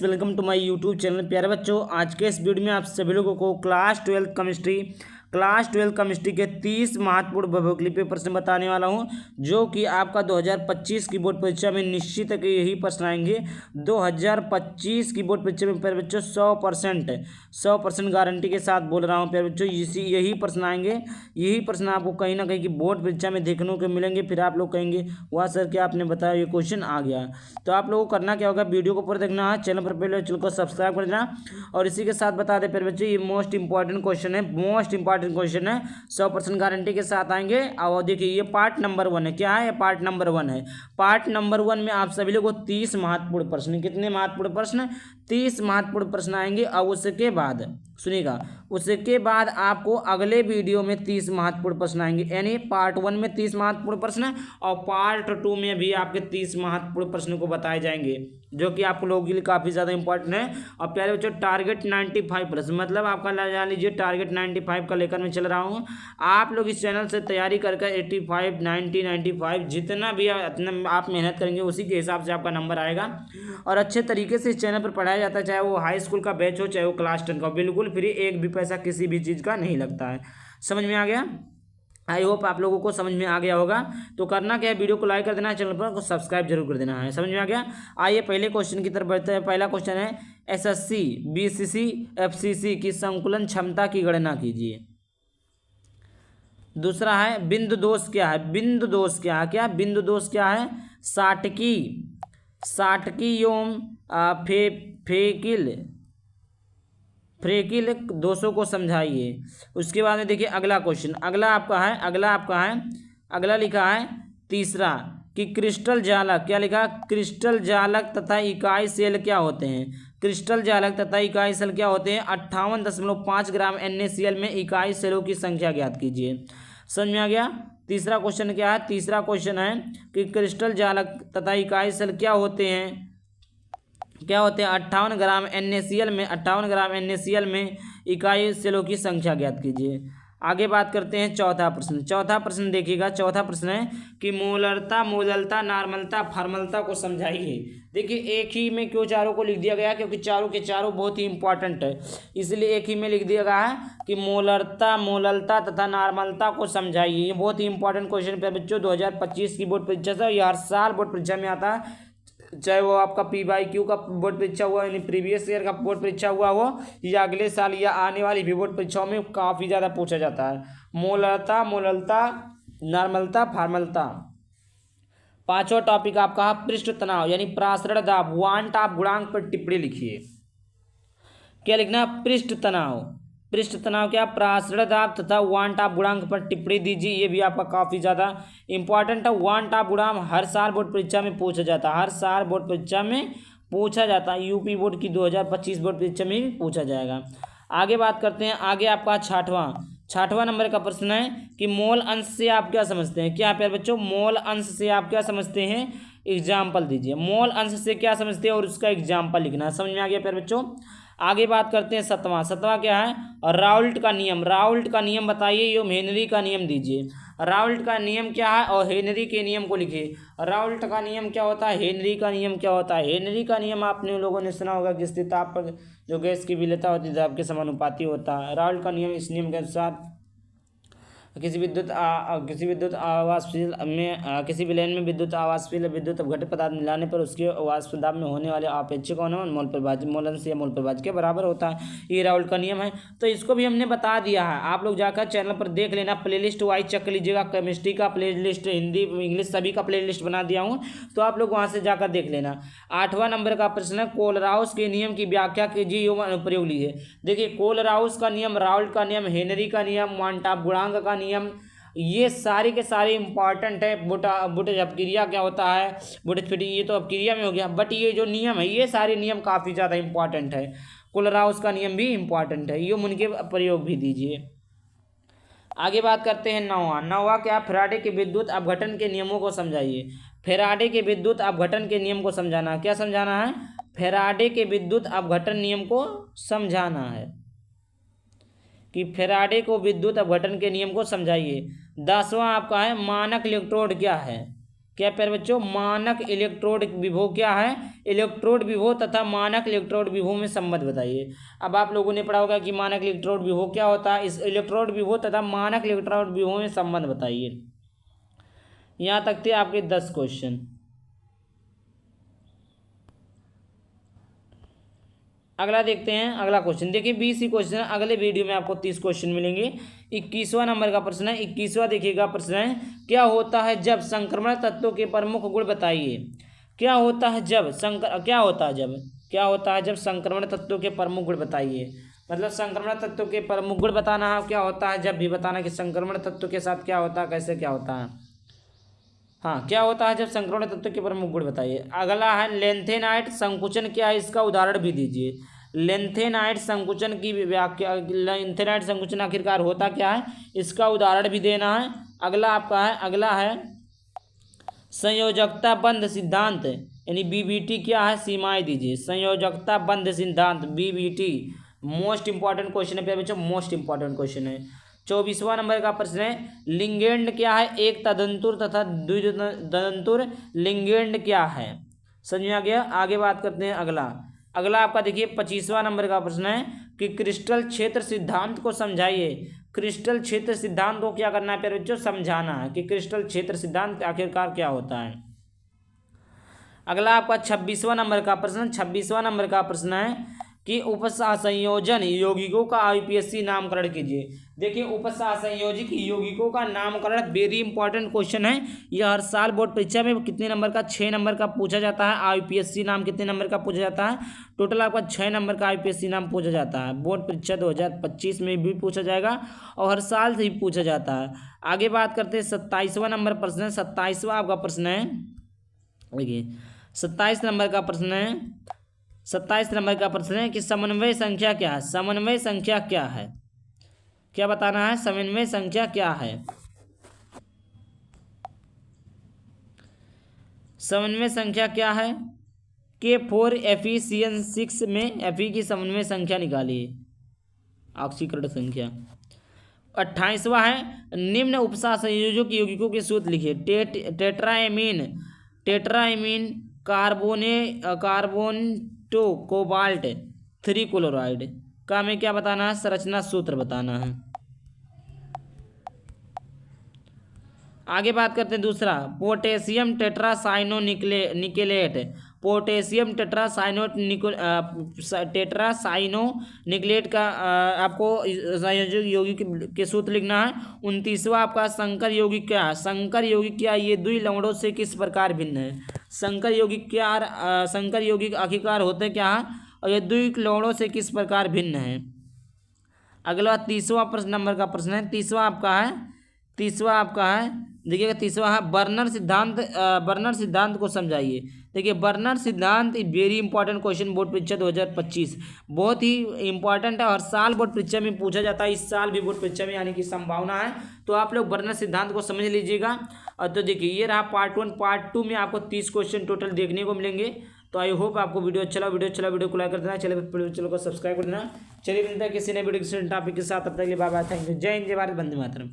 Welcome to my YouTube channel. प्यारे बच्चों, आज के इस वीडियो में आप सभी लोगों को क्लास 12 केमिस्ट्री के 30 महत्वपूर्ण बहुविकल्पीय प्रश्न बताने वाला हूं, जो कि आपका 2025 की बोर्ड परीक्षा में निश्चित है कि यही प्रश्न आएंगे। 2025 की बोर्ड परीक्षा में प्यारे बच्चों 100% गारंटी के साथ बोल रहा हूं प्यारे बच्चों, यही प्रश्न आएंगे। यही प्रश्न आपको कहीं ना कहीं की बोर्ड परीक्षा में देखने को मिलेंगे। फिर आप लोग कहेंगे वाह सर क्या आपने बताया, ये क्वेश्चन आ गया। तो आप लोगों को करना क्या होगा, वीडियो को पूरा देखना है, चैनल पर पहले चैनल को सब्सक्राइब कर देना। और इसी के साथ बता दें प्यारे बच्चों, ये मोस्ट इंपॉर्टेंट क्वेश्चन है, 100% गारंटी के साथ आएंगे। और देखिए ये पार्ट नंबर 1 है। क्या है? पार्ट नंबर 1 है। पार्ट नंबर 1 में आप सभी लोगों को 30 महत्वपूर्ण प्रश्न, कितने महत्वपूर्ण प्रश्न? 30 महत्वपूर्ण प्रश्न आएंगे। और उसके बाद सुनिएगा, उसके बाद आपको अगले वीडियो में 30 महत्वपूर्ण प्रश्न आएंगे। यानी पार्ट 1 में 30 महत्वपूर्ण प्रश्न और पार्ट 2 में भी आपके 30 महत्वपूर्ण प्रश्न को बताए जाएंगे, जो कि आप लोगों के लिए काफ़ी ज़्यादा इंपॉर्टेंट है। और प्यारे बच्चों, टारगेट 95 प्रश्न, मतलब आपका जान लीजिए टारगेट 95 का लेकर मैं चल रहा हूँ। आप लोग इस चैनल से तैयारी करके 85, 90, 95 जितना भी आप मेहनत करेंगे उसी के हिसाब से आपका नंबर आएगा। और अच्छे तरीके से इस चैनल पर पढ़ाया जाता है, चाहे वो हाई स्कूल का बैच हो चाहे वो क्लास 10 का, बिल्कुल फ्री, एक भी पैसा किसी भी चीज़ का नहीं लगता है। समझ में आ गया? आई होप आप लोगों को समझ में आ गया होगा। तो करना क्या है, वीडियो को लाइक कर देना है, चैनल पर सब्सक्राइब जरूर कर देना है। समझ में आ गया? आइए पहले क्वेश्चन की तरफ बढ़ते हैं। पहला क्वेश्चन है, एसएससी, बीसीसी, एफसीसी की संकुलन क्षमता की गणना कीजिए। दूसरा है, बिंदु दोष क्या है? बिंदु दोष क्या है? क्या बिंदु दोष क्या है? साटकी एवं फ्रेकिल दोषों को समझाइए। उसके बाद में देखिए अगला क्वेश्चन, अगला लिखा है तीसरा कि क्रिस्टल जालक, क्या लिखा? क्रिस्टल जालक तथा इकाई सेल क्या होते हैं? क्रिस्टल जालक तथा इकाई सेल क्या होते हैं? 58.5 ग्राम NaCl में इकाई सेलों की संख्या ज्ञात कीजिए। समझ में आ गया? तीसरा क्वेश्चन क्या है? तीसरा क्वेश्चन है कि क्रिस्टल जालक तथा इकाई सेल क्या होते हैं? 58 ग्राम NaCl में इकाई सेलों की संख्या ज्ञात कीजिए। आगे बात करते हैं चौथा प्रश्न देखिएगा। चौथा प्रश्न है कि मोलरता, नॉर्मलता, फॉर्मलता को समझाइए। देखिए एक ही में क्यों चारों को लिख दिया गया, क्योंकि चारों के चारों बहुत ही इंपॉर्टेंट है, इसलिए एक ही में लिख दिया गया है कि मोलरता तथा नॉर्मलता को समझाइए। ये बहुत ही इंपॉर्टेंट क्वेश्चन पे बच्चों 2025 की बोर्ड परीक्षा से, ये हर साल बोर्ड परीक्षा में आता है, चाहे वो आपका PYQ का बोर्ड परीक्षा हुआ, यानी प्रीवियस ईयर का बोर्ड परीक्षा हुआ हो, या अगले साल या आने वाली भी बोर्ड परीक्षाओं में काफ़ी ज़्यादा पूछा जाता है। मोलरता, नॉर्मलता, फॉर्मलता। पांचवा टॉपिक आपका पृष्ठ तनाव यानी प्रासरण दाब, वांट आप गुणांक पर टिप्पणी लिखिए। क्या लिखना? पृष्ठ तनाव क्या? प्रासरण दाब तथा वांट आप गुणांक पर टिप्पणी दीजिए। ये भी आपका काफ़ी ज़्यादा इंपॉर्टेंट है। वांट आप गुणांक हर साल बोर्ड परीक्षा में पूछा जाता है, यूपी बोर्ड की 2025 बोर्ड परीक्षा में भी पूछा जाएगा। आगे बात करते हैं। आगे आपका छठवां नंबर का प्रश्न है कि मोल अंश से आप क्या समझते हैं? क्या प्यारे बच्चों, मोल अंश से आप क्या समझते हैं? एग्जाम्पल दीजिए। मोल अंश से क्या समझते हैं और उसका एग्जाम्पल लिखना है। समझ में आ गया प्यारे बच्चों? आगे बात करते हैं सतवां क्या है? राउल्ट का नियम बताइए, यो हेनरी का नियम दीजिए। राउल्ट का नियम क्या है और हेनरी के नियम को लिखिए। राउल्ट का नियम क्या होता है, हेनरी का नियम क्या होता है? हेनरी का नियम आपने लोगों ने सुना होगा कि स्थिर ताप पर जो गैस की विलेयता होती है दाब के समानुपाती होता है। राउल्ट का नियम, इस नियम के अनुसार किसी विलेन में विद्युत आवासशील विद्युत अपघटित पदार्थ मिलाने पर उसके वाष्प दाब में होने वाले आपेक्षिक होना मोल अंश या मोल प्रभाज्य के बराबर होता है। ये राउल्ट का नियम है। तो इसको भी हमने बता दिया है, आप लोग जाकर चैनल पर देख लेना, प्लेलिस्ट वाइज चेक कर लीजिएगा। केमिस्ट्री का प्लेलिस्ट, हिंदी, इंग्लिश सभी का प्लेलिस्ट बना दिया हूँ, तो आप लोग वहाँ से जाकर देख लेना। 8वां नंबर का प्रश्न है, कोलराउस के नियम की व्याख्या कीजिए एवं अनुप्रयोग लीजिए। देखिए कोलराउस का नियम, राउल्ट का नियम, हेनरी का नियम, वांट गुणांक का नियम, ये सारे के सारे इंपॉर्टेंट है। बुटेज अपक्रिया क्या होता है, बुटेज फिटिंग, ये तो अपक्रिया में हो गया, बट ये जो नियम है ये सारे नियम काफ़ी ज़्यादा इंपॉर्टेंट है। कोलराउस का नियम भी इंपॉर्टेंट है, ये उनके प्रयोग भी दीजिए। आगे बात करते हैं नौवां क्या? फैराडे के विद्युत अपघटन के नियमों को समझाइए। फैराडे के विद्युत अपघटन के नियम को समझाना। क्या समझाना है? फैराडे के विद्युत अपघटन नियम को समझाना है कि फैराडे को विद्युत अपघटन के नियम को समझाइए। 10वां आपका है मानक इलेक्ट्रोड क्या है? क्या प्यारे बच्चों, मानक इलेक्ट्रोड विभव क्या है, इलेक्ट्रोड विभव तथा मानक इलेक्ट्रोड विभव में संबंध बताइए। अब आप लोगों ने पढ़ा होगा कि मानक इलेक्ट्रोड विभव क्या होता है, इस इलेक्ट्रोड विभव तथा मानक इलेक्ट्रोड विभव में संबंध बताइए। यहाँ तक थे आपके 10 क्वेश्चन। अगला देखते हैं, अगला क्वेश्चन देखिए 20 ही क्वेश्चन है, अगले वीडियो में आपको 30 क्वेश्चन मिलेंगे। 21वां नंबर का प्रश्न है, 21वां देखिएगा प्रश्न है, क्या होता है जब संक्रमण तत्वों के प्रमुख गुण बताइए। क्या होता है जब संक्रमण तत्वों के प्रमुख गुण बताइए। मतलब संक्रमण तत्वों के प्रमुख गुण बताना है, क्या होता है जब भी बताना कि संक्रमण तत्व के साथ क्या होता है, कैसे क्या होता है। हाँ, क्या होता है जब संक्रमण तत्व के प्रमुख गुण बताइए। अगला है लेंथेनाइट संकुचन क्या है, इसका उदाहरण भी दीजिए। लेंथेनाइट संकुचन की व्याख्या, लेंथेनाइट संकुचन आखिरकार होता क्या है, इसका उदाहरण भी देना है। अगला है संयोजकता बंध सिद्धांत यानी बीबीटी क्या है, सीमाएं दीजिए। संयोजकता बंध सिद्धांत बीबीटी मोस्ट इंपॉर्टेंट क्वेश्चन है बच्चों, मोस्ट इंपॉर्टेंट क्वेश्चन है। 24वां नंबर का प्रश्न है, लिंगेंड क्या है, एक तदंतुर तथा द्वितदंतुर लिंगेंड क्या है। समझ में आ गया। आगे बात करते हैं। अगला आपका देखिए 25वां नंबर का प्रश्न है कि क्रिस्टल क्षेत्र सिद्धांत को समझाइए। क्रिस्टल क्षेत्र सिद्धांत को क्या करना है प्यारे बच्चों, समझाना है कि क्रिस्टल क्षेत्र सिद्धांत आखिरकार क्या होता है। अगला आपका 26वां नंबर का प्रश्न है कि उपसहसंयोजन यौगिकों का आईपीएससी नामकरण कीजिए। देखिए उपसहसंयोजक यौगिकों का नामकरण वेरी इंपॉर्टेंट क्वेश्चन है। यह हर साल बोर्ड परीक्षा में कितने नंबर का, 6 नंबर का पूछा जाता है। आईपीएससी नाम कितने नंबर का पूछा जाता है, टोटल आपका 6 नंबर का आईपीएससी नाम पूछा जाता है। बोर्ड परीक्षा 2025 में भी पूछा जाएगा और हर साल से ही पूछा जाता है। आगे बात करते हैं 27वां नंबर प्रश्न है। 27वां आपका प्रश्न है, देखिए 27 नंबर का प्रश्न है कि समन्वय संख्या क्या है। समन्वय संख्या क्या है, क्या बताना है, समन्वय संख्या क्या है। समन्वय संख्या क्या है, K4 Fe6 में Fe की समन्वय संख्या निकालिए, ऑक्सीकरण संख्या। 28वां है, निम्न उपसहसंयोजक यौगिकों के सूत्र लिखिए। टेट्राएमीन कार्बोनेटो कोबाल्ट 3 क्लोराइड का हमें क्या बताना है, संरचना सूत्र बताना है। आगे बात करते हैं दूसरा, पोटेशियम टेट्रासाइनोनिकलेट। पोटेशियम टेट्रासाइनोनिकलेट का आपको संयोजक यौगिक के सूत्र लिखना है। 29वां आपका संकर यौगिक क्या है। संकर यौगिक क्या, ये दुई लवणों से किस प्रकार भिन्न है। संकर यौगिक आखिरकार होते क्या है और ये दुई लवणों से किस प्रकार भिन्न है। अगला 30वां नंबर का प्रश्न है। तीसवा आपका है देखिएगा, तीसरा है बर्नर सिद्धांत को समझाइए। देखिए बर्नर सिद्धांत वेरी इंपॉर्टेंट क्वेश्चन, बोर्ड परीक्षा 2025 बहुत ही इंपॉर्टेंट है। हर साल बोर्ड परीक्षा में पूछा जाता है, इस साल भी बोर्ड परीक्षा में आने की संभावना है। तो आप लोग बर्नर सिद्धांत को समझ लीजिएगा। और तो देखिए ये रहा पार्ट 1। पार्ट 2 में आपको 30 क्वेश्चन टोटल देखने को मिलेंगे। तो आई होप आपको वीडियो को लाइक कर देना, चैनल को सब्सक्राइब कर देना। चलिए मिलता है किसी नए वीडियो किसी टॉपिक के साथ, तब तक के लिए बाय बाय, थैंक यू, जय हिंद, जय भारत, वंदे मातरम।